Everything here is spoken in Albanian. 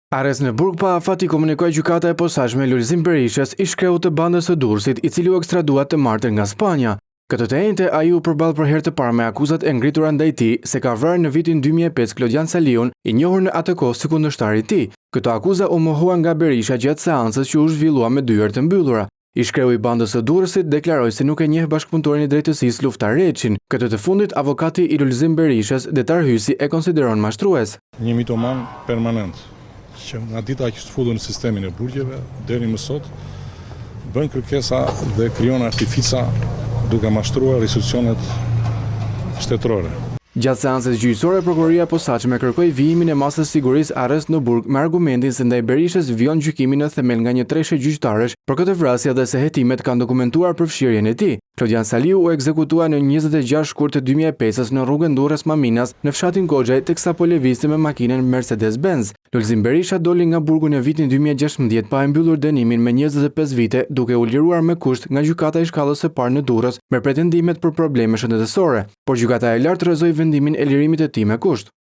Arrest në burg pa afat i komunikoi gjykata e posaçme Lulzim Berishës, ish kreu të bandës së Durrësit, i cili u ekstradua të martën nga Spanja. Këtë të enjte ai u përball për herë të parë me akuzat e ngritura ndaj tij se ka vrarë në vitin 2005 Klodian Saliun, i njohur në atë kohë si kundërshtar i tij. Këto akuza u mohua nga Berisha gjatë seancës që u zhvillua me dyert të mbyllura. Ish kreu i bandës së Durrësit deklaroi se nuk e njeh bashkëpunëtorin i drejtësisë Luftar Reçin. Këtë të fundit avokati i Lulzim Berishës, Detar Hysi, e konsideron mashtrues. Një mitoman permanent që nga dita që është futur në sistemin e burgjeve deri më sot bën kërkesa dhe krijon artifica duke mashtruar institucionet shtetërore. Gjatë seancës gjyqësore, prokuroria e posaçme kërkoi vijimin e masës sigurisë arrest në burg me argumentin se ndaj Berishës vjon gjykimi në themel nga një treshe gjyqtarësh për këtë vrasje dhe se hetimet kanë dokumentuar përfshirjen e tij. Klodian Saliu u ekzekutua në 26 shkurt të 2005 në rrugën Durrës-Maminas në fshatin Goxhaj teksa po lëvizte me makinën Mercedes-Benz. Lulzim Berisha doli nga burgu në vitin 2016 pa e mbyllur dënimin me 25 vite duke u liruar me kusht nga gjykata e shkallës së parë në Durrës me pretendimet për probleme shëndetësore, por gjykata e lartë rrezoi vendimin e lirimit të tij me kusht.